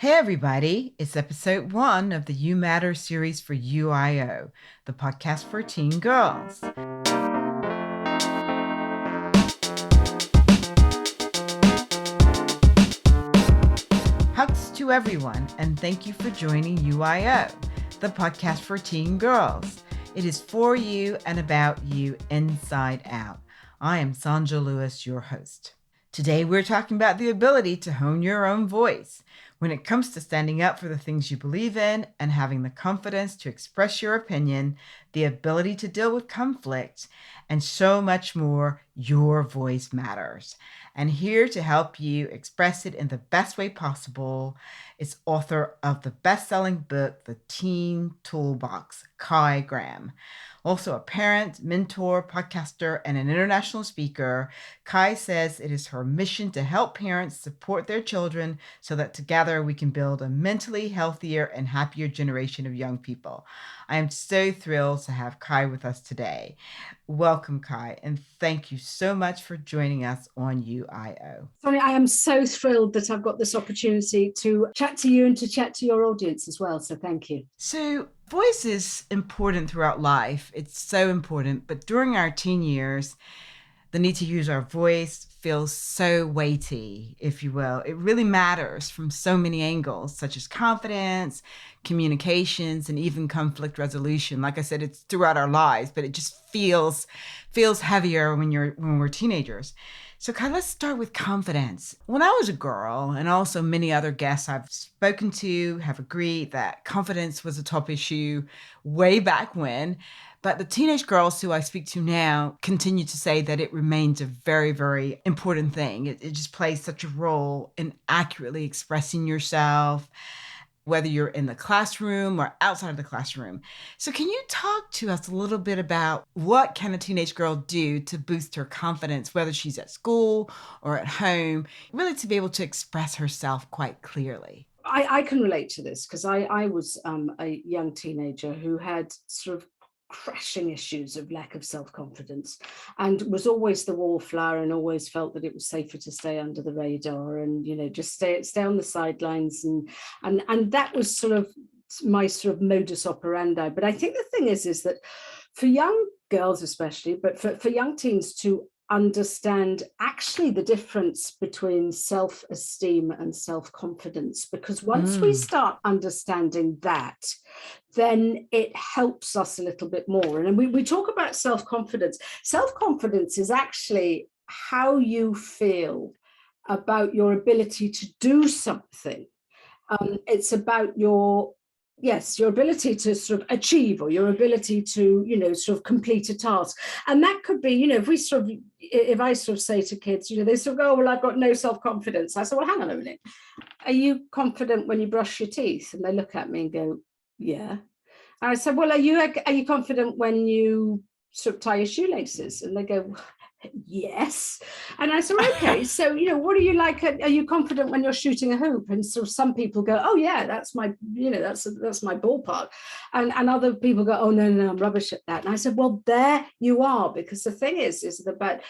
Hey everybody, it's episode 1 of the You Matter series for UIO, the podcast for teen girls. Hugs to everyone, and thank you for joining UIO, the podcast for teen girls. It is for you and about you inside out. I am Sonja Lewis, your host. Today we're talking about the ability to hone your own voice when it comes to standing up for the things you believe in and having the confidence to express your opinion, the ability to deal with conflict, and so much more. Your voice matters. And here to help you express it in the best way possible is author of the best-selling book, The Teen Toolbox, Cai Graham. Also a parent, mentor, podcaster, and an international speaker, Cai says it is her mission to help parents support their children so that together we can build a mentally healthier and happier generation of young people. I am so thrilled to have Cai with us today. Welcome, Cai, and thank you so much for joining us on UIO. Sonia, I am so thrilled that I've got this opportunity to chat to you and to chat to your audience as well. So thank you. So voice is important throughout life. It's so important. But during our teen years, the need to use our voice feels so weighty, if you will. It really matters from so many angles, such as confidence, communications, and even conflict resolution. Like I said, it's throughout our lives, but it just feels heavier when we're teenagers. So Kai, let's start with confidence. When I was a girl, and also many other guests I've spoken to have agreed that confidence was a top issue way back when. But the teenage girls who I speak to now continue to say that it remains a very, very important thing. It just plays such a role in accurately expressing yourself, whether you're in the classroom or outside of the classroom. So can you talk to us a little bit about what can a teenage girl do to boost her confidence, whether she's at school or at home, really to be able to express herself quite clearly? I can relate to this because I was a young teenager who had sort of crashing issues of lack of self-confidence and was always the wallflower and always felt that it was safer to stay under the radar and just stay on the sidelines and that was sort of my sort of modus operandi. But I think the thing is that for young girls especially, but for young teens to understand actually the difference between self-esteem and self-confidence, because once we start understanding that, then it helps us a little bit more. And we talk about self-confidence. Self-confidence is actually how you feel about your ability to do something. It's about your ability to sort of achieve, or your ability to, sort of complete a task. And that could be, if I sort of say to kids, they sort of go, oh, well, I've got no self-confidence. I said, well, hang on a minute. Are you confident when you brush your teeth? And they look at me and go, yeah. And I said, well, are you confident when you sort of tie your shoelaces? And they go, yes. And I said, okay, so what are you like? Are you confident when you're shooting a hoop? And so some people go, oh yeah, that's my that's my ballpark, and other people go, oh no, I'm rubbish at that. And I said, well, there you are, because the thing is about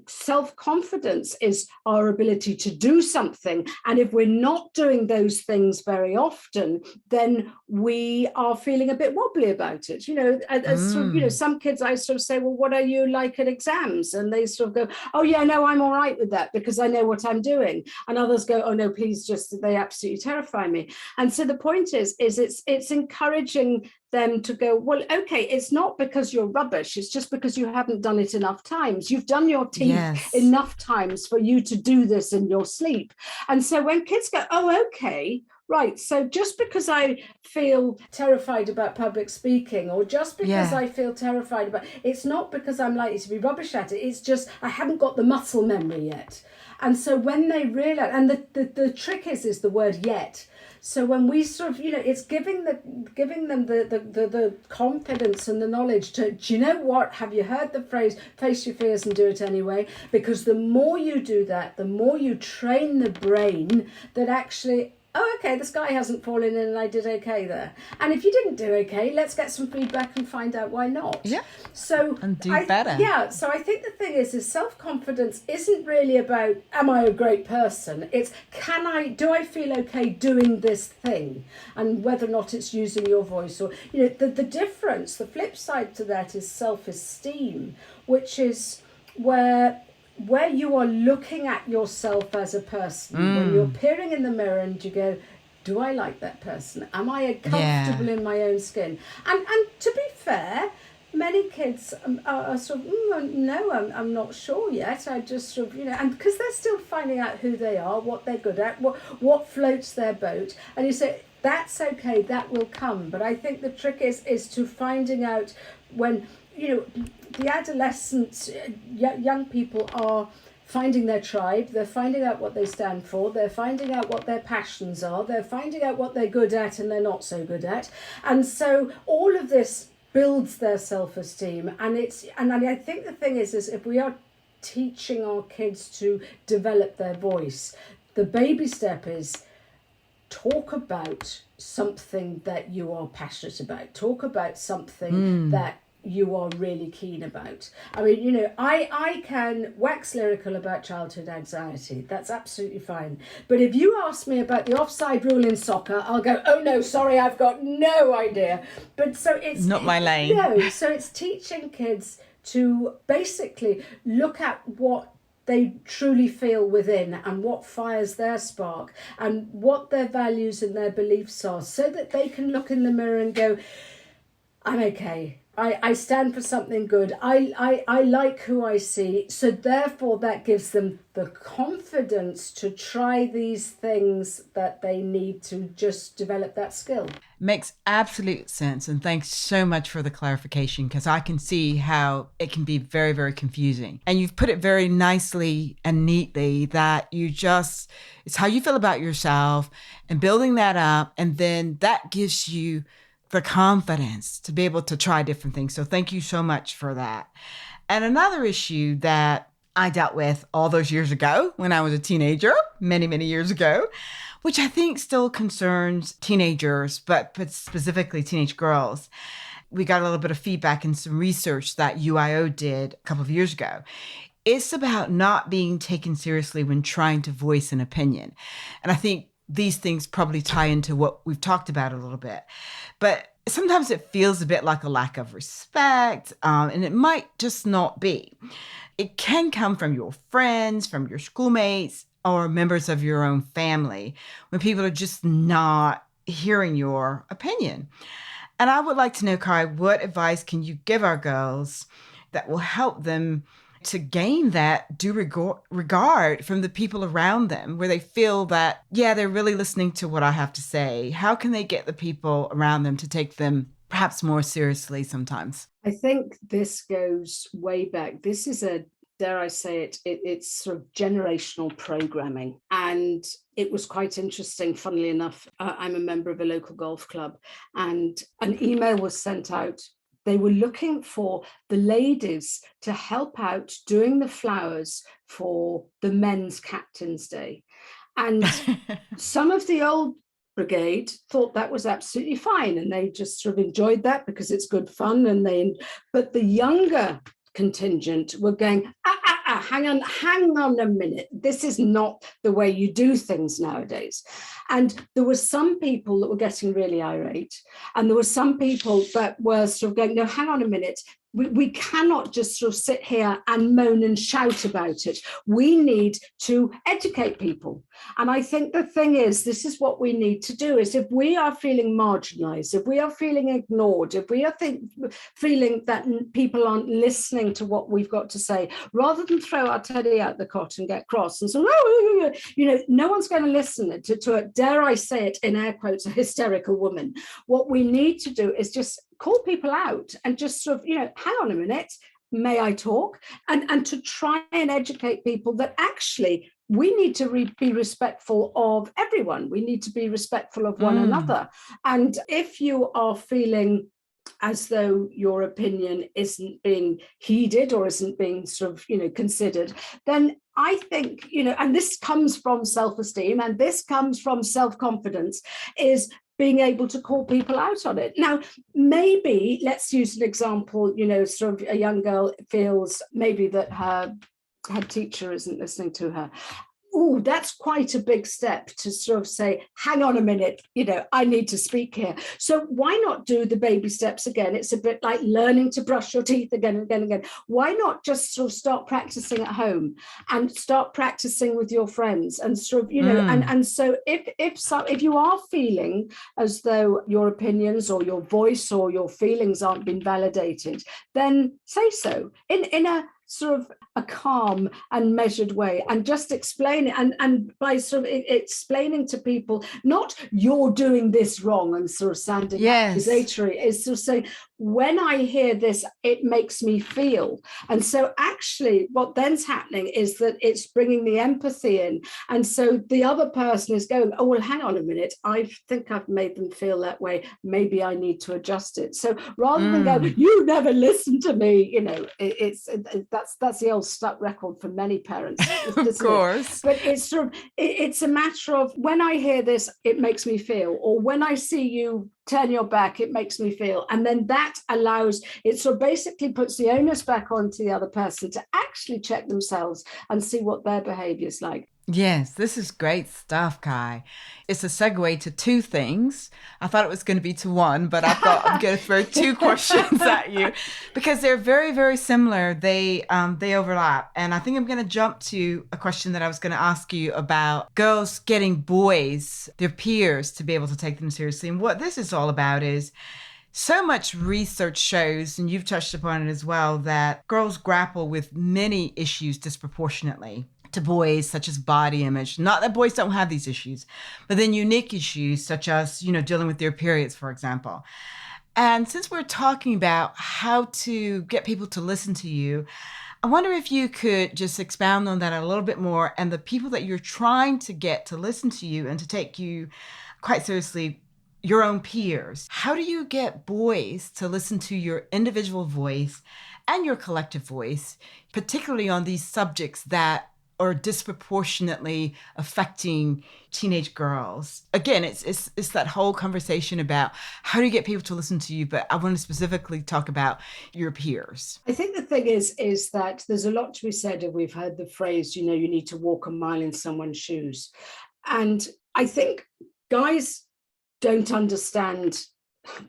self-confidence is our ability to do something, and if we're not doing those things very often, then we are feeling a bit wobbly about it. As sort of, some kids, I sort of say, well, what are you like at exams? And they sort of go, oh yeah, no, I'm all right with that because I know what I'm doing. And others go, oh no, please, just they absolutely terrify me. And so the point is it's encouraging them to go, well, okay, it's not because you're rubbish, it's just because you haven't done it enough times. You've done your teeth enough times for you to do this in your sleep. And so when kids go, oh, okay, right, so just because I feel terrified about public speaking, or just because I feel terrified about, it's not because I'm likely to be rubbish at it, it's just I haven't got the muscle memory yet. And so when they realize, and the trick is the word yet. So when we sort of, it's giving them the confidence and the knowledge to, do you know what? Have you heard the phrase, face your fears and do it anyway? Because the more you do that, the more you train the brain that actually oh, okay, the sky hasn't fallen in and I did okay there. And if you didn't do okay, let's get some feedback and find out why not. Yeah. So And do better. so I think the thing is self-confidence isn't really about, am I a great person? It's, do I feel okay doing this thing? And whether or not it's using your voice or, the difference, the flip side to that is self-esteem, which is where you are looking at yourself as a person, when you're peering in the mirror and you go, do I like that person? Am I comfortable in my own skin? And to be fair, many kids are sort of, no, I'm not sure yet. I just sort of, and because they're still finding out who they are, what they're good at, what floats their boat. And you say, that's okay, that will come. But I think the trick is to finding out when, the adolescents, young people are finding their tribe, they're finding out what they stand for, they're finding out what their passions are, they're finding out what they're good at and they're not so good at. And so all of this builds their self-esteem. And I think the thing is if we are teaching our kids to develop their voice, the baby step is talk about something that you are passionate about, talk about something that you are really keen about. I mean, I can wax lyrical about childhood anxiety. That's absolutely fine. But if you ask me about the offside rule in soccer, I'll go, oh no, sorry, I've got no idea. But so it's not my lane. No, so it's teaching kids to basically look at what they truly feel within and what fires their spark and what their values and their beliefs are, so that they can look in the mirror and go, I'm okay. I stand for something good. I like who I see. So therefore that gives them the confidence to try these things that they need to just develop that skill. Makes absolute sense. And thanks so much for the clarification, because I can see how it can be very, very confusing. And you've put it very nicely and neatly that it's how you feel about yourself and building that up. And then that gives you the confidence to be able to try different things. So thank you so much for that. And another issue that I dealt with all those years ago when I was a teenager, many, many years ago, which I think still concerns teenagers, but specifically teenage girls. We got a little bit of feedback and some research that UIO did a couple of years ago. It's about not being taken seriously when trying to voice an opinion. And I think these things probably tie into what we've talked about a little bit. But sometimes it feels a bit like a lack of respect, and it might just not be. It can come from your friends, from your schoolmates, or members of your own family when people are just not hearing your opinion. And I would like to know, Cai, what advice can you give our girls that will help them to gain that due regard from the people around them, where they feel that, yeah, they're really listening to what I have to say? How can they get the people around them to take them perhaps more seriously sometimes? I think this goes way back. This is dare I say it, it's sort of generational programming. And it was quite interesting, funnily enough. I'm a member of a local golf club, and an email was sent out. They were looking for the ladies to help out doing the flowers for the men's Captain's Day. And some of the old brigade thought that was absolutely fine, and they just sort of enjoyed that because it's good fun. But the younger contingent were going, hang on a minute. This is not the way you do things nowadays. And there were some people that were getting really irate, and there were some people that were sort of going, no, hang on a minute. We cannot just sort of sit here and moan and shout about it. We need to educate people. And I think the thing is, this is what we need to do, is if we are feeling marginalized, if we are feeling ignored, if we are feeling that people aren't listening to what we've got to say, rather than throw our teddy out the cot and get cross and say, no one's going to listen to a, dare I say it, in air quotes, a hysterical woman. What we need to do is just call people out and just sort of, hang on a minute, may I talk? And to try and educate people that actually we need to be respectful of everyone. We need to be respectful of one another. And if you are feeling as though your opinion isn't being heeded or isn't being sort of, considered, then I think, and this comes from self-esteem and this comes from self-confidence, is being able to call people out on it. Now, maybe let's use an example, sort of a young girl feels maybe that her teacher isn't listening to her. Oh, that's quite a big step to sort of say, hang on a minute, I need to speak here. So why not do the baby steps again? It's a bit like learning to brush your teeth again and again and again. Why not just sort of start practicing at home and start practicing with your friends and sort of, and so if you are feeling as though your opinions or your voice or your feelings aren't being validated, then say so in a sort of a calm and measured way, and just explain it, and by sort of explaining to people, not you're doing this wrong and sort of sounding accusatory, is sort of saying, when I hear this, it makes me feel. And so actually what then's happening is that it's bringing the empathy in. And so the other person is going, oh, well, hang on a minute, I think I've made them feel that way. Maybe I need to adjust it. So rather than go, you never listen to me, that's the old stuck record for many parents. Of course. But it's sort of, it's a matter of, when I hear this, it makes me feel, or when I see you turn your back, it makes me feel. And then that allows, it sort of basically puts the onus back onto the other person to actually check themselves and see what their behavior is like. Yes, this is great stuff, Cai. It's a segue to two things. I thought it was going to be to one, but I thought I'm going to throw two questions at you because they're very, very similar. They overlap. And I think I'm going to jump to a question that I was going to ask you about girls getting boys, their peers, to be able to take them seriously. And what this is all about is, so much research shows, and you've touched upon it as well, that girls grapple with many issues disproportionately to boys, such as body image. Not that boys don't have these issues, but then unique issues such as, dealing with their periods, for example. And since we're talking about how to get people to listen to you, I wonder if you could just expound on that a little bit more, and the people that you're trying to get to listen to you and to take you quite seriously, your own peers. How do you get boys to listen to your individual voice and your collective voice, particularly on these subjects that are disproportionately affecting teenage girls? Again, it's that whole conversation about how do you get people to listen to you, but I want to specifically talk about your peers. I think the thing is that there's a lot to be said, and we've heard the phrase, you need to walk a mile in someone's shoes. And I think guys don't understand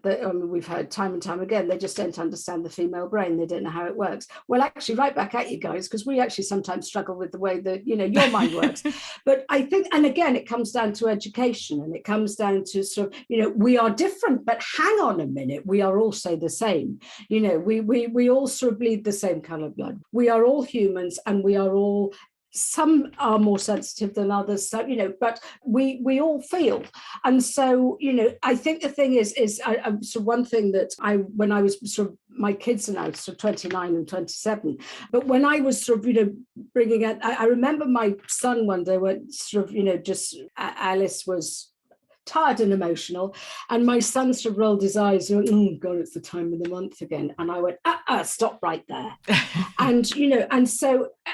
that. We've heard time and time again, they just don't understand the female brain. They don't know how it works. Well, actually, right back at you guys, because we actually sometimes struggle with the way that, your mind works. But I think, and again, it comes down to education, and it comes down to sort of, we are different, but hang on a minute, we are also the same. We all sort of bleed the same color of blood. We are all humans, and we are all, some are more sensitive than others, so but we all feel. And so I think the thing is so one thing that when I was sort of, my kids are now sort of 29 and 27, but when I was sort of bringing it, I remember my son one day when sort of just Alice was tired and emotional, and my son sort of rolled his eyes and went, oh God, it's the time of the month again. And I went, stop right there. And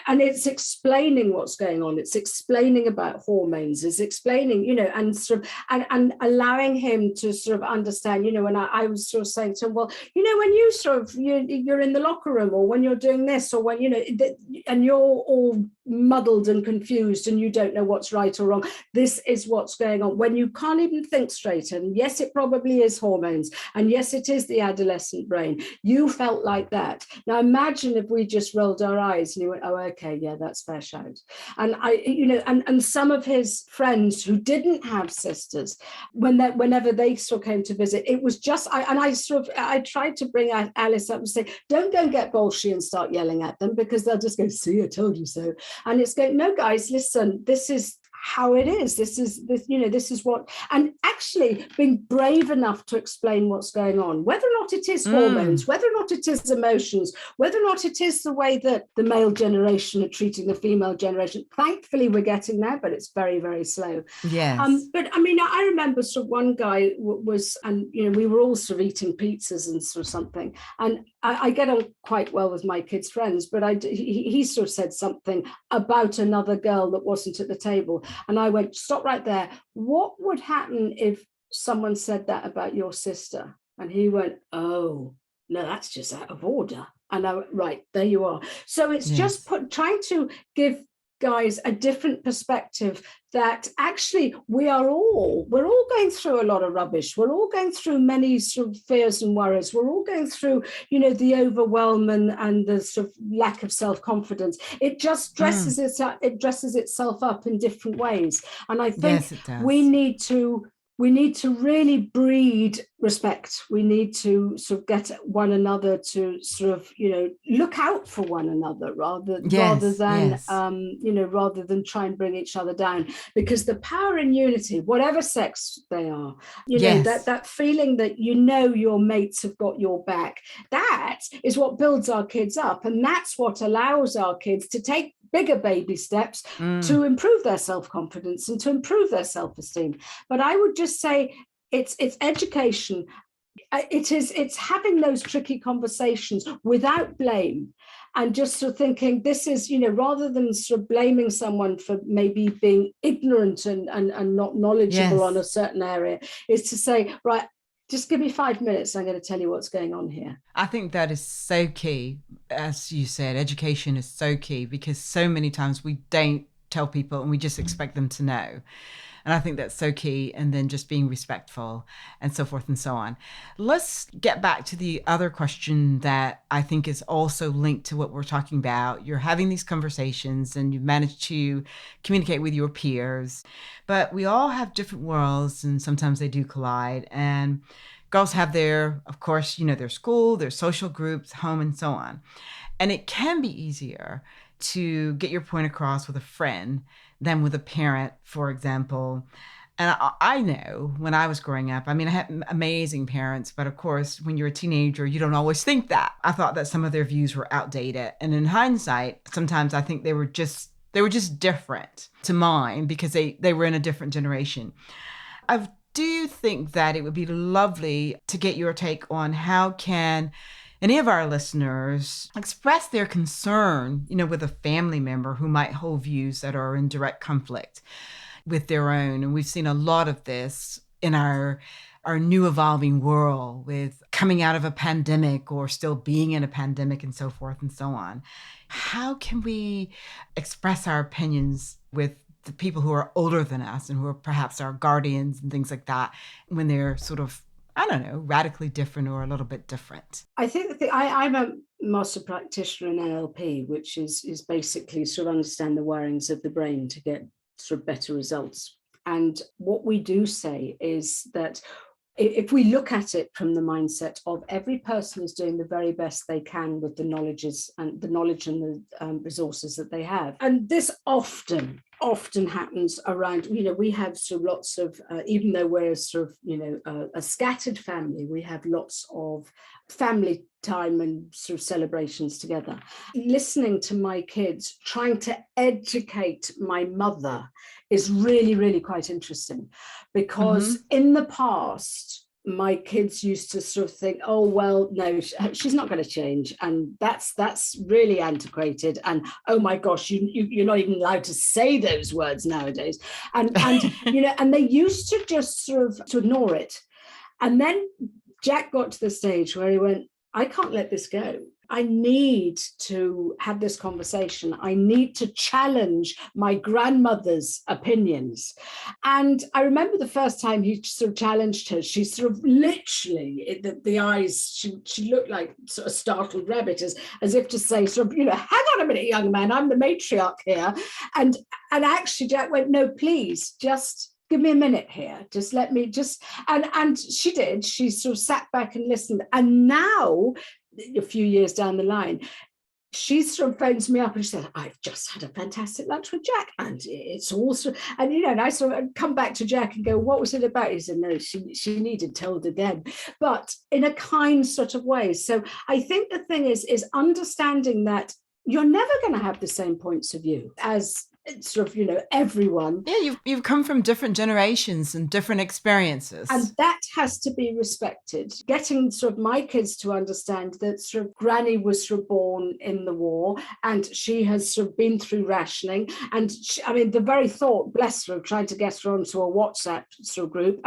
and it's explaining what's going on. It's explaining about hormones. It's explaining, and sort of and allowing him to sort of understand, and I was sort of saying to him, well, when you sort of you're in the locker room, or when you're doing this, or when and you're all muddled and confused and you don't know what's right or wrong, this is what's going on. When you can't even think straight, and yes, it probably is hormones, and yes, it is the adolescent brain, you felt like that. Now imagine if we just rolled our eyes and you went, oh, okay, yeah, that's fair shout. And and some of his friends who didn't have sisters, whenever they sort of came to visit, it was just I tried to bring Alice up and say, don't go and get bolshy and start yelling at them, because they'll just go, see, I told you so. And it's going, no guys, listen, this is how it is. This is what, and actually actually being brave enough to explain what's going on, whether or not it is hormones, whether or not it is emotions, whether or not it is the way that the male generation are treating the female generation. Thankfully, we're getting there, but it's very, very slow. Yes. But I mean, I remember sort of one guy was, and we were all sort of eating pizzas and sort of something, and I get on quite well with my kids' friends, but he sort of said something about another girl that wasn't at the table, and I went, stop right there. What would happen if someone said that about your sister? And he went, oh no, that's just out of order. And I went, right, there you are. So it's just trying to give guys a different perspective, that actually we're all going through a lot of rubbish. We're all going through many sort of fears and worries. We're all going through, the overwhelm and the sort of lack of self-confidence. It just dresses itself up in different ways. And I think Yes, it does. we need to really breed respect. We need to sort of get one another to sort of, look out for one another rather than try and bring each other down. Because the power in unity, whatever sex they are, that feeling that your mates have got your back, that is what builds our kids up. And that's what allows our kids to take bigger baby steps to improve their self-confidence and to improve their self-esteem. But I would just say it's education. It's having those tricky conversations without blame, and just sort of thinking this is, rather than sort of blaming someone for maybe being ignorant and not knowledgeable on a certain area, is to say, right, just give me 5 minutes. I'm going to tell you what's going on here. I think that is so key. As you said, education is so key, because so many times we don't tell people and we just expect them to know. And I think that's so key. And then just being respectful and so forth and so on. Let's get back to the other question that I think is also linked to what we're talking about. You're having these conversations and you've managed to communicate with your peers, but we all have different worlds and sometimes they do collide. And girls have of course, their school, their social groups, home, and so on. And it can be easier to get your point across with a friend than with a parent, for example. And I know when I was growing up, I had amazing parents, but of course, when you're a teenager, you don't always think that. I thought that some of their views were outdated. And in hindsight, sometimes I think they were just different to mine, because they were in a different generation. I do think that it would be lovely to get your take on how can any of our listeners express their concern, with a family member who might hold views that are in direct conflict with their own. And we've seen a lot of this in our new evolving world, with coming out of a pandemic or still being in a pandemic and so forth and so on. How can we express our opinions with the people who are older than us and who are perhaps our guardians and things like that, when they're sort of, I don't know, radically different or a little bit different? I think I'm a master practitioner in NLP, which is basically sort of understand the wirings of the brain to get sort of better results. And what we do say is that if we look at it from the mindset of every person is doing the very best they can with the knowledge and the resources that they have. And this often happens around, we have sort of lots of, even though we're sort of, a scattered family, we have lots of family time and sort of celebrations together. Listening to my kids, trying to educate my mother is really, really quite interesting, because in the past, my kids used to sort of think, oh, well, no, she's not going to change. And that's really antiquated. And, oh, my gosh, you're not even allowed to say those words nowadays. And and they used to just sort of to ignore it. And then Jack got to the stage where he went, I can't let this go. I need to have this conversation. I need to challenge my grandmother's opinions. And I remember the first time he sort of challenged her, she sort of literally, the eyes, she looked like sort of startled rabbit, as if to say, sort of, hang on a minute, young man, I'm the matriarch here. And actually Jack went, no, please, just give me a minute here. Just let me and she did. She sort of sat back and listened. And now, a few years down the line, she sort of phones me up and she said, I've just had a fantastic lunch with Jack, and it's awesome. And, and I sort of come back to Jack and go, what was it about? He said, no, she needed told again, but in a kind sort of way. So I think the thing is understanding that you're never going to have the same points of view as sort of, everyone. Yeah, you've come from different generations and different experiences. And that has to be respected. Getting sort of my kids to understand that sort of Granny was sort of born in the war and she has sort of been through rationing. And the very thought, bless her, of trying to get her onto a WhatsApp sort of group.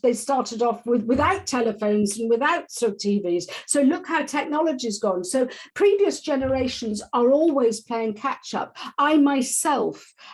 They started off without telephones and without sort of TVs. So look how technology's gone. So previous generations are always playing catch up. I myself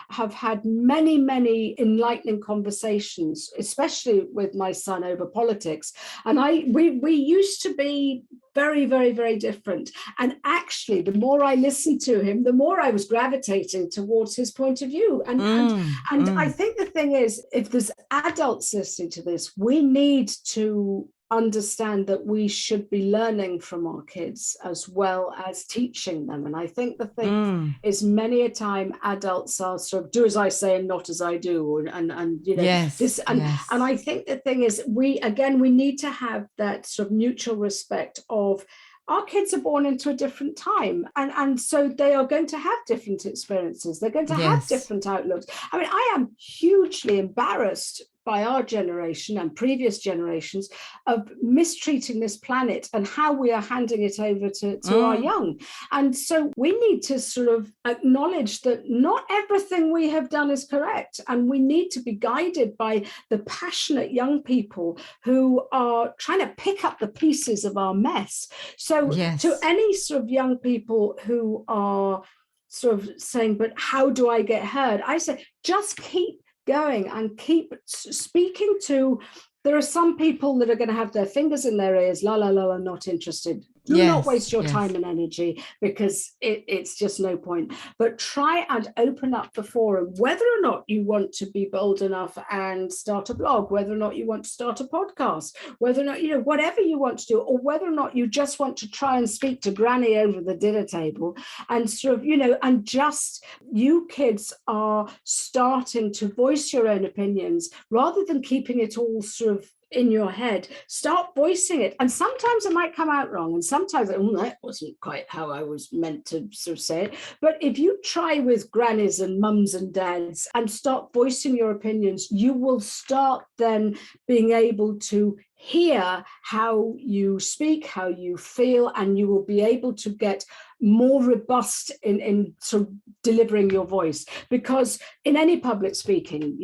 have had many, many enlightening conversations, especially with my son over politics. And we used to be very, very, very different. And actually, the more I listened to him, the more I was gravitating towards his point of view. And I think the thing is, if there's adults listening to this, we need to understand that we should be learning from our kids as well as teaching them. And I think the thing is, many a time adults are sort of do as I say and not as I do, and yes, and I think the thing is, we need to have that sort of mutual respect of our kids are born into a different time, and so they are going to have different experiences. They're going to have different outlooks. I am hugely embarrassed by our generation and previous generations of mistreating this planet and how we are handing it over to our young. And so we need to sort of acknowledge that not everything we have done is correct. And we need to be guided by the passionate young people who are trying to pick up the pieces of our mess. So to any sort of young people who are sort of saying, but how do I get heard? I say, just keep going and keep speaking to. There are some people that are going to have their fingers in their ears, la la la, I'm not interested. Do not waste your time and energy, because it's just no point. But try and open up the forum, whether or not you want to be bold enough and start a blog, whether or not you want to start a podcast, whether or not, whatever you want to do, or whether or not you just want to try and speak to Granny over the dinner table and sort of, and just you kids are starting to voice your own opinions rather than keeping it all sort of in your head. Start voicing it, and sometimes it might come out wrong, and sometimes that wasn't quite how I was meant to sort of say it. But if you try with grannies and mums and dads and start voicing your opinions, you will start then being able to hear how you speak, how you feel, and you will be able to get more robust in sort of delivering your voice. Because in any public speaking,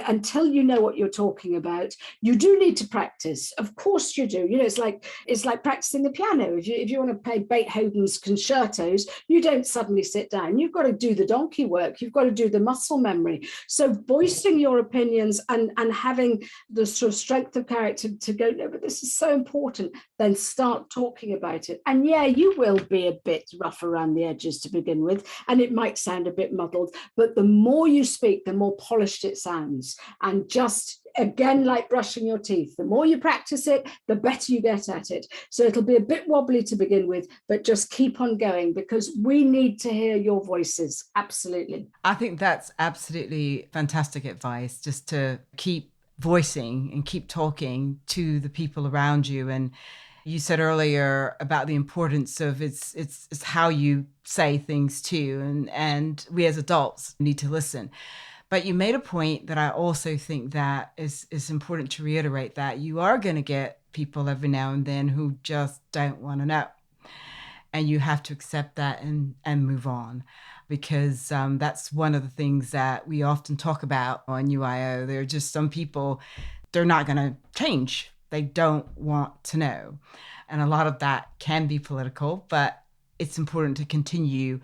until you know what you're talking about, you do need to practice. Of course you do. It's like practicing the piano. If you want to play Beethoven's concertos, you don't suddenly sit down. You've got to do the donkey work. You've got to do the muscle memory. So voicing your opinions and having the sort of strength of character to go, no, but this is so important, then start talking about it. And you will be a bit rough around the edges to begin with, and it might sound a bit muddled, but the more you speak, the more polished it sounds. And just again, like brushing your teeth, the more you practice it, the better you get at it. So it'll be a bit wobbly to begin with, but just keep on going, because we need to hear your voices. Absolutely. I think that's absolutely fantastic advice, just to keep voicing and keep talking to the people around you. And you said earlier about the importance of it's how you say things too, and we as adults need to listen. But you made a point that I also think that is important to reiterate, that you are going to get people every now and then who just don't want to know, and you have to accept that and move on, because that's one of the things that we often talk about on UIO. There are just some people, they're not going to change. They don't want to know. And a lot of that can be political, but it's important to continue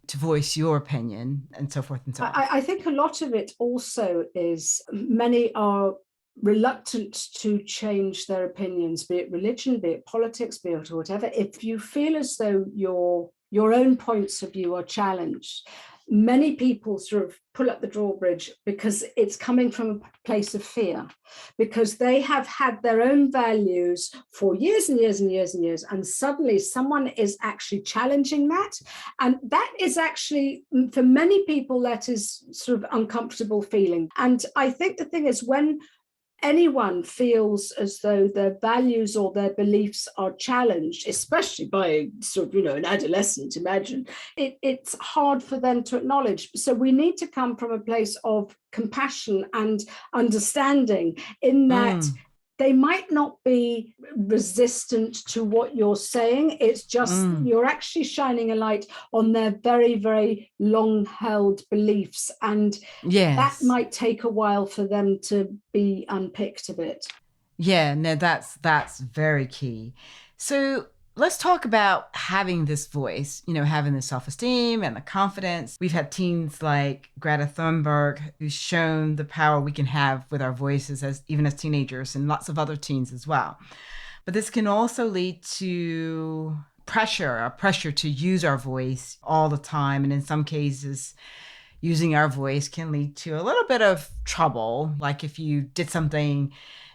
to voice your opinion and so forth and so on. I think a lot of it also is many are reluctant to change their opinions, be it religion, be it politics, be it whatever. If you feel as though your own points of view are challenged, many people sort of pull up the drawbridge because it's coming from a place of fear, because they have had their own values for years and years and years and years, and suddenly someone is actually challenging that. And that is actually, for many people, that is sort of uncomfortable feeling. And I think the thing is, when anyone feels as though their values or their beliefs are challenged, especially by sort of, an adolescent, imagine, it's hard for them to acknowledge. So we need to come from a place of compassion and understanding, in that they might not be resistant to what you're saying. It's just you're actually shining a light on their very, very long held beliefs. And that Yes. might take a while for them to be unpicked a bit. Yeah, no, that's very key. So let's talk about having this voice, having the self-esteem and the confidence. We've had teens like Greta Thunberg who's shown the power we can have with our voices even as teenagers, and lots of other teens as well. But this can also lead to a pressure to use our voice all the time. And in some cases, using our voice can lead to a little bit of trouble, like if you did something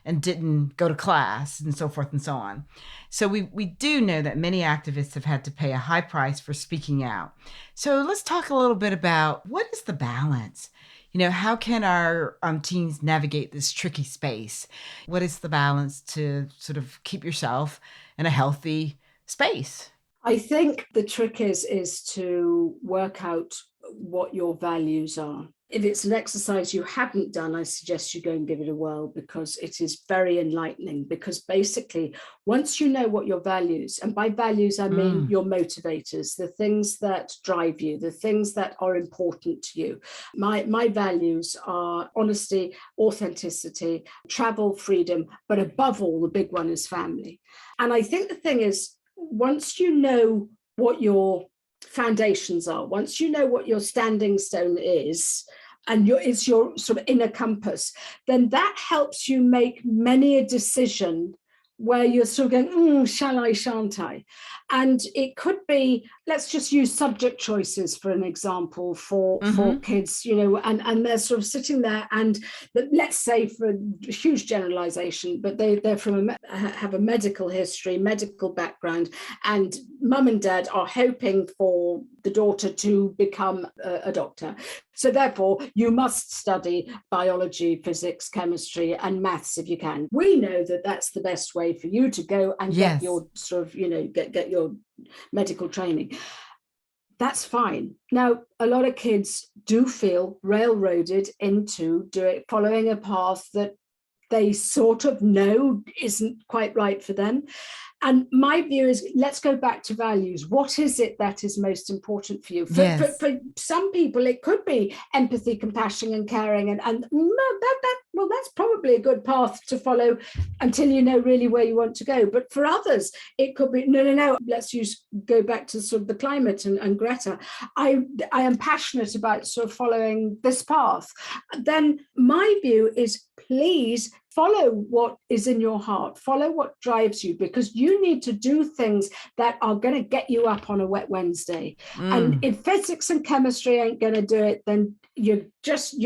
and didn't go to class and so forth and so on. So we do know that many activists have had to pay a high price for speaking out. So let's talk a little bit about what is the balance? How can our teens navigate this tricky space? What is the balance to sort of keep yourself in a healthy space? I think the trick is to work out what your values are. If it's an exercise you haven't done, I suggest you go and give it a whirl, because it is very enlightening. Because basically, once you know what your values, and by values I mean your motivators, the things that drive you, the things that are important to you. My values are honesty, authenticity, travel, freedom, but above all, the big one is family. And I think the thing is, once you know what your foundations are, once you know what your standing stone is, and it's your sort of inner compass, then that helps you make many a decision where you're sort of going, shall I, shan't I? And it could be, let's just use subject choices for an example for kids, and they're sort of sitting there, and let's say, for a huge generalization, but they're have a medical history, medical background, and mum and dad are hoping for the daughter to become a doctor. So therefore, you must study biology, physics, chemistry, and maths if you can. We know that that's the best way for you to go and get your sort of, get your medical training. That's fine. Now, a lot of kids do feel railroaded into following a path that they sort of know isn't quite right for them. And my view is, let's go back to values. What is it that is most important for you? For some people, it could be empathy, compassion, and caring. And that's probably a good path to follow until you know really where you want to go. But for others, it could be, no, let's go back to sort of the climate and Greta. I am passionate about sort of following this path. Then my view is, please follow what is in your heart, follow what drives you, because you need to do things that are going to get you up on a wet Wednesday. And if physics and chemistry ain't going to do it, then you're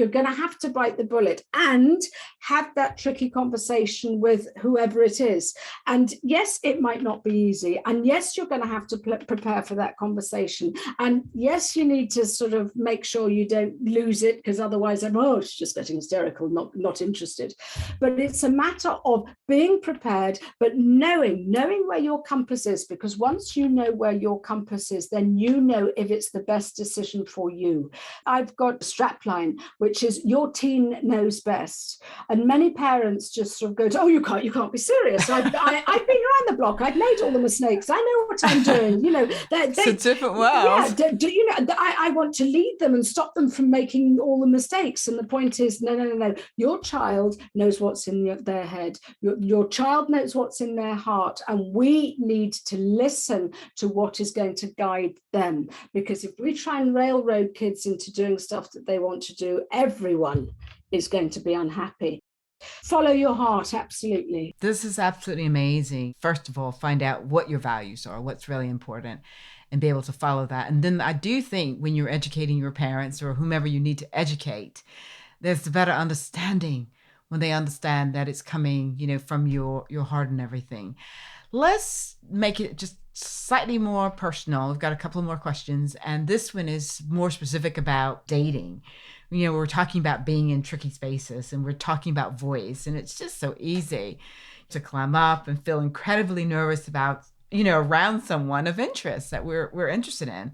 going to have to bite the bullet and have that tricky conversation with whoever it is. And yes, it might not be easy. And yes, you're going to have to prepare for that conversation. And yes, you need to sort of make sure you don't lose it, because otherwise it's just getting hysterical, not interested. But it's a matter of being prepared, but knowing where your compass is, because once you know where your compass is, then you know if it's the best decision for you. I've got strapline, which is your teen knows best. And many parents just sort of go, you can't be serious. I've been around the block. I've made all the mistakes. I know what I'm doing. It's a different world. Yeah, I want to lead them and stop them from making all the mistakes. And the point is, no. Your child knows what's in their head. Your child knows what's in their heart. And we need to listen to what is going to guide them. Because if we try and railroad kids into doing stuff that they want to do, everyone is going to be unhappy. Follow your heart, absolutely. This is absolutely amazing. First of all, find out what your values are, what's really important. and be able to follow that. And then I do think when you're educating your parents or whomever you need to educate, there's a better understanding when they understand that it's coming, from your heart and everything. Let's make it just slightly more personal. We've got a couple more questions, and this one is more specific about dating. We're talking about being in tricky spaces, and we're talking about voice, and it's just so easy to climb up and feel incredibly nervous about, around someone of interest that we're interested in.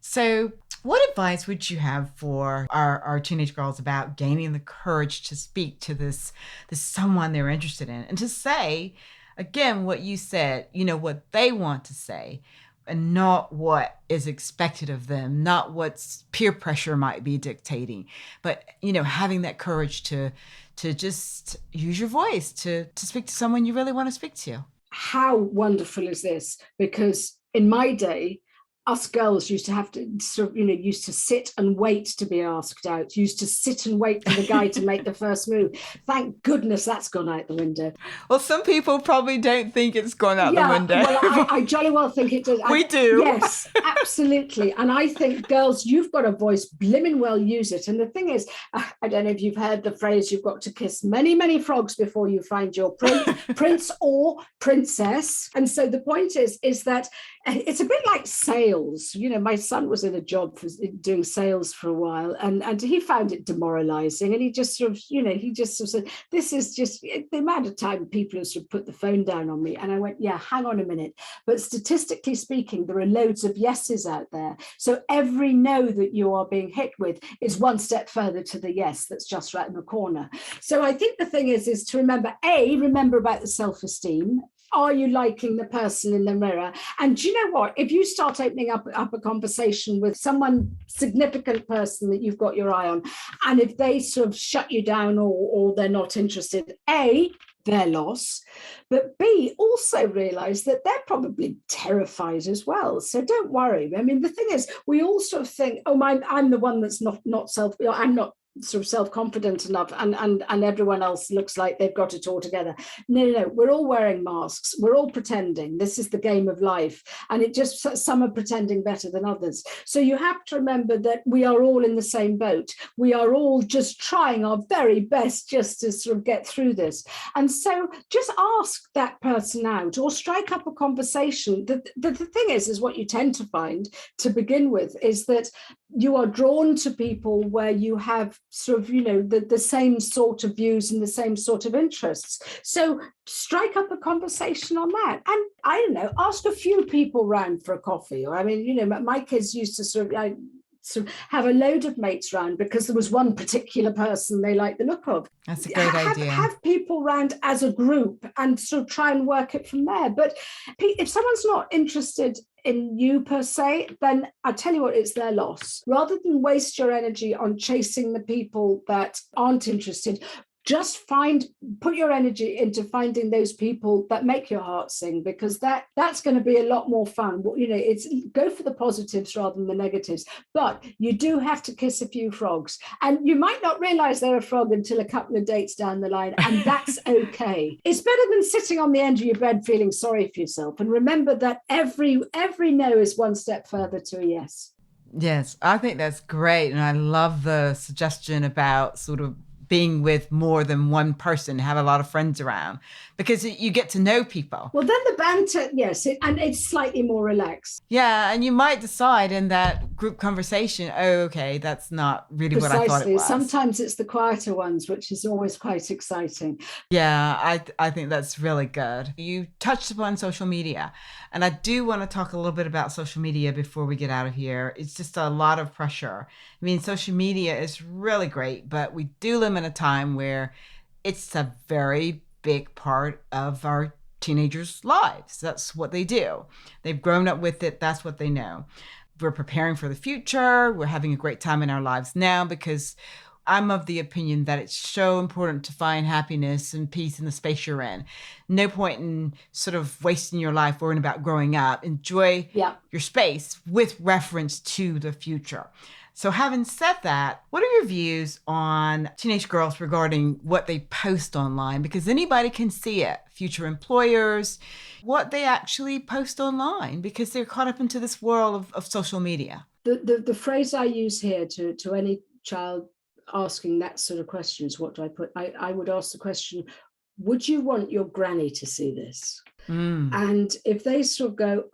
So what advice would you have for our teenage girls about gaining the courage to speak to this someone they're interested in, and to say, again, what you said, what they want to say, and not what is expected of them, not what peer pressure might be dictating, but, having that courage to just use your voice to speak to someone you really want to speak to? How wonderful is this? Because in my day, us girls used to have to used to sit and wait to be asked out, used to sit and wait for the guy to make the first move. Thank goodness that's gone out the window. Well, some people probably don't think it's gone out the window. Well, I jolly well think it does. We do. Yes, absolutely. And I think, girls, you've got a voice, blimmin' well use it. And the thing is, I don't know if you've heard the phrase, you've got to kiss many, many frogs before you find your prince or princess. And so the point is that it's a bit like sales. My son was in a job for doing sales for a while, and he found it demoralizing. And he just sort of said, this is just the amount of time people have sort of put the phone down on me. And I went, yeah, hang on a minute. But statistically speaking, there are loads of yeses out there. So every no that you are being hit with is one step further to the yes that's just right in the corner. So I think the thing is to remember about the self-esteem. Are you liking the person in the mirror? And do you know what? If you start opening up a conversation with someone, significant person that you've got your eye on, and if they sort of shut you down or they're not interested, A, their loss, but B, also realize that they're probably terrified as well. So don't worry. I mean, the thing is, we all sort of think, oh, I'm the one that's not I'm not sort of self-confident enough, and everyone else looks like they've got it all together. No, we're all wearing masks, we're all pretending. This is the game of life, and it just, some are pretending better than others. So you have to remember that we are all in the same boat. We are all just trying our very best just to sort of get through this. And so just ask that person out or strike up a conversation. The thing is what you tend to find to begin with is that you are drawn to people where you have sort of, the same sort of views and the same sort of interests. So strike up a conversation on that. And I don't know, ask a few people round for a coffee. Or, I mean, my kids used to sort of have a load of mates round because there was one particular person they liked the look of. That's a great idea. Have people round as a group and sort of try and work it from there. But if someone's not interested in you per se, then I tell you what, it's their loss. Rather than waste your energy on chasing the people that aren't interested, just put your energy into finding those people that make your heart sing, because that's going to be a lot more fun. It's go for the positives rather than the negatives, but you do have to kiss a few frogs, and you might not realize they're a frog until a couple of dates down the line, and that's okay. It's better than sitting on the end of your bed feeling sorry for yourself. And remember that every no is one step further to a yes. Yes, I think that's great. And I love the suggestion about sort of being with more than one person, have a lot of friends around, because you get to know people. Well, then the banter, yes, and it's slightly more relaxed. Yeah, and you might decide in that group conversation, oh, okay, that's not really Precisely. What I thought it was. Sometimes it's the quieter ones, which is always quite exciting. Yeah, I think that's really good. You touched upon social media, and I do want to talk a little bit about social media before we get out of here. It's just a lot of pressure. I mean, social media is really great, but we do live in a time where it's a very big part of our teenagers' lives. That's what they do. They've grown up with it. That's what they know. We're preparing for the future. We're having a great time in our lives now, because I'm of the opinion that it's so important to find happiness and peace in the space you're in. No point in sort of wasting your life worrying about growing up. Enjoy your space with reference to the future. So, having said that, what are your views on teenage girls regarding what they post online? Because anybody can see it, future employers, what they actually post online, because they're caught up into this world of social media. The phrase I use here to any child asking that sort of questions, what do I put? I would ask the question, would you want your granny to see this? Mm. And if they sort of go,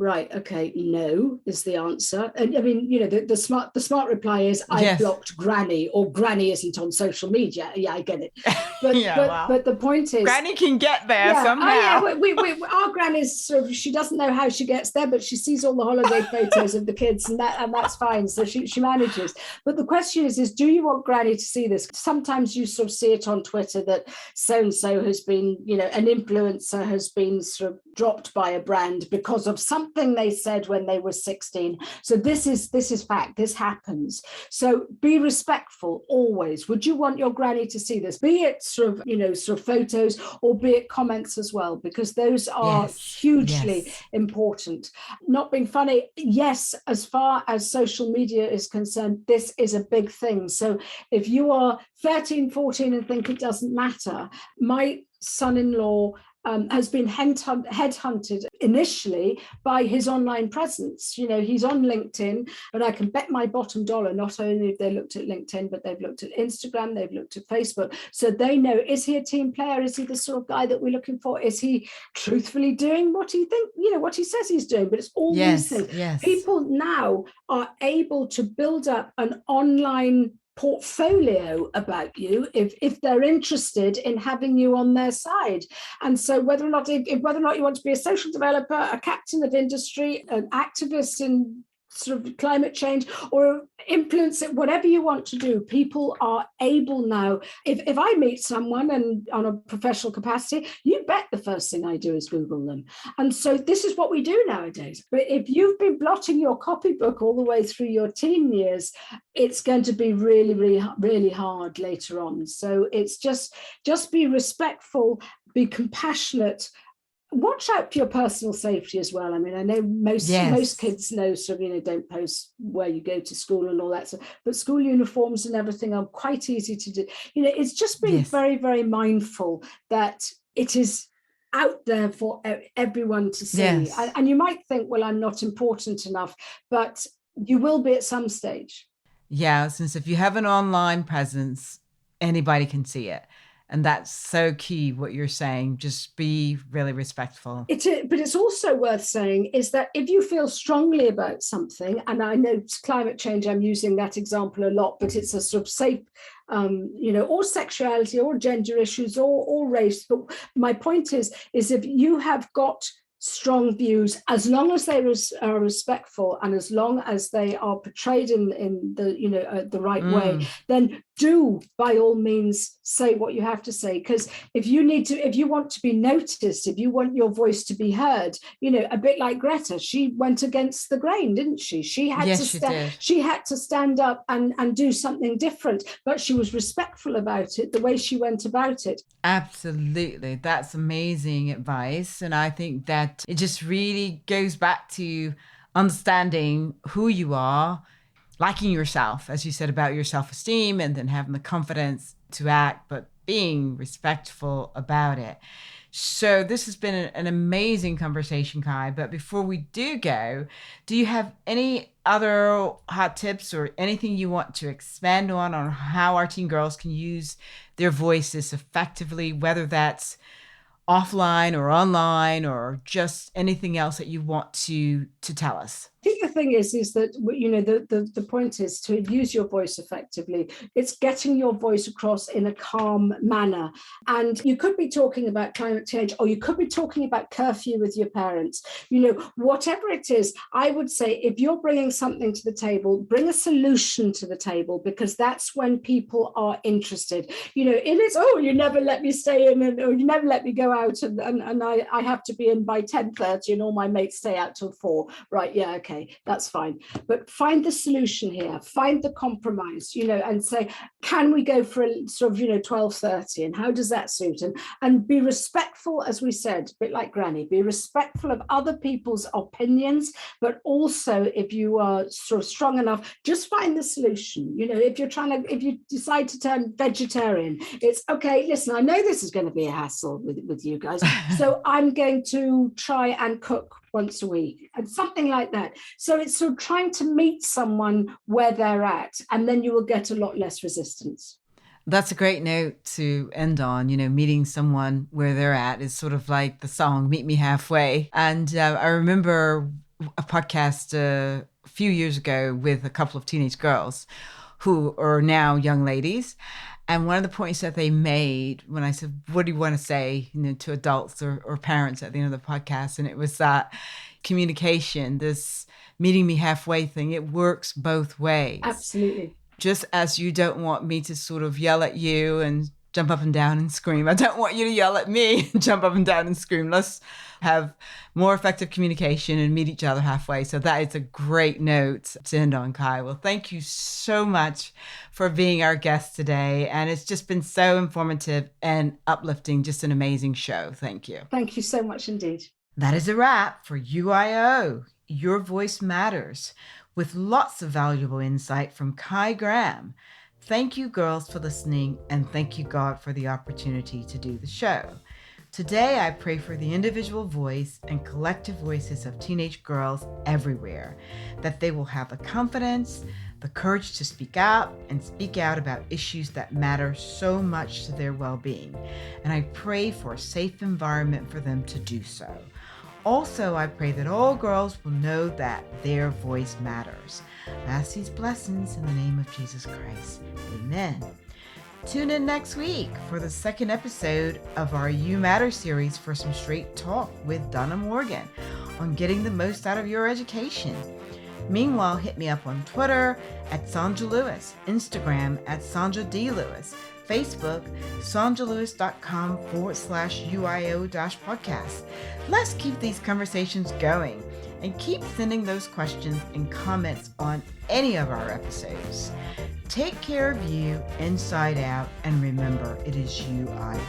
right, okay, no is the answer. And I mean, the smart reply is, I've Yes. blocked granny, or granny isn't on social media. Yeah, I get it. But Yeah, but well, but the point is, Granny can get there yeah, oh somehow. yeah, our granny's sort of, she doesn't know how she gets there, but she sees all the holiday photos of the kids, and that's fine. So she manages. But the question is do you want granny to see this? Sometimes you sort of see it on Twitter that so and so has been, an influencer has been sort of dropped by a brand because of something they said when they were 16. So this is fact. This happens. So be respectful always. Would you want your granny to see this? Be it sort of photos, or be it comments as well, because those are Yes. hugely Yes. important. Not being funny, yes, as far as social media is concerned, this is a big thing. So if you are 13, 14 and think it doesn't matter, my son-in-law has been headhunted initially by his online presence. He's on LinkedIn, but I can bet my bottom dollar, not only have they looked at LinkedIn, but they've looked at Instagram, they've looked at Facebook. So they know, is he a team player? Is he the sort of guy that we're looking for? Is he truthfully doing what he says he's doing? But it's all these Yes. things. Yes. People now are able to build up an online portfolio about you if they're interested in having you on their side. And so whether or not you want to be a social developer, a captain of industry, an activist in sort of climate change, or influence it, whatever you want to do, people are able now. If I meet someone and on a professional capacity, you bet the first thing I do is Google them. And so this is what we do nowadays. But if you've been blotting your copybook all the way through your teen years, it's going to be really, really, really hard later on. So it's just be respectful, be compassionate, watch out for your personal safety as well. I mean, I know most Yes. kids know, so don't post where you go to school and all that stuff, but school uniforms and everything are quite easy to do. It's just being Yes. very, very mindful that it is out there for everyone to see. Yes. And you might think, well, I'm not important enough, but you will be at some stage. Yeah, since if you have an online presence, anybody can see it. And that's so key what you're saying. Just be really respectful. But it's also worth saying is that if you feel strongly about something, and I know climate change, I'm using that example a lot, but it's a sort of safe, or sexuality, or gender issues, or race. But my point is if you have got strong views, as long as they are respectful, and as long as they are portrayed in the right way, then do by all means say what you have to say. Because if you want to be noticed, if you want your voice to be heard, a bit like Greta, she went against the grain, didn't she? She had Yes, she did. to stand up and do something different, but she was respectful about it, the way she went about it. Absolutely. That's amazing advice. And I think that it just really goes back to understanding who you are, liking yourself, as you said about your self esteem, and then having the confidence to act, but being respectful about it. So, this has been an amazing conversation, Kai. But before we do go, do you have any other hot tips or anything you want to expand on how our teen girls can use their voices effectively, whether that's offline or online or just anything else that you want to tell us? I think the thing is that the point is to use your voice effectively. It's getting your voice across in a calm manner. And you could be talking about climate change, or you could be talking about curfew with your parents. Whatever it is, I would say if you're bringing something to the table, bring a solution to the table, because that's when people are interested. It is, oh, you never let me stay in, or you never let me go out, and I have to be in by 10:30, and all my mates stay out till 4. Right? Yeah. Okay. okay, that's fine. But find the solution here, find the compromise, and say, can we go for a sort of, 12:30, and how does that suit? And be respectful, as we said, a bit like Granny, be respectful of other people's opinions, but also if you are sort of strong enough, just find the solution. If you decide to turn vegetarian, it's okay, listen, I know this is going to be a hassle with you guys, so I'm going to try and cook once a week and something like that. So it's sort of trying to meet someone where they're at, and then you will get a lot less resistance. That's a great note to end on. Meeting someone where they're at is sort of like the song Meet Me Halfway. And I remember a podcast a few years ago with a couple of teenage girls who are now young ladies. And one of the points that they made when I said, what do you want to say, to adults or parents at the end of the podcast? And it was that communication, this meeting me halfway thing, it works both ways. Absolutely. Just as you don't want me to sort of yell at you and jump up and down and scream, I don't want you to yell at me and jump up and down and scream. Let's have more effective communication and meet each other halfway. So that is a great note to end on, Cai. Well, thank you so much for being our guest today. And it's just been so informative and uplifting. Just an amazing show. Thank you. Thank you so much indeed. That is a wrap for UIO. Your Voice Matters, with lots of valuable insight from Cai Graham. Thank you, girls, for listening, and thank you, God, for the opportunity to do the show. Today, I pray for the individual voice and collective voices of teenage girls everywhere, that they will have the confidence, the courage to speak out about issues that matter so much to their well-being. And I pray for a safe environment for them to do so. Also, I pray that all girls will know that their voice matters. I ask these blessings in the name of Jesus Christ. Amen. Tune in next week for the second episode of our You Matter series for some straight talk with Donna Morgan on getting the most out of your education. Meanwhile, hit me up on Twitter at Sonja Lewis, Instagram at Sonja D. Lewis, Facebook, sonjalewis.com/UIO-podcast. Let's keep these conversations going and keep sending those questions and comments on any of our episodes. Take care of you inside out, and remember, it is UIO.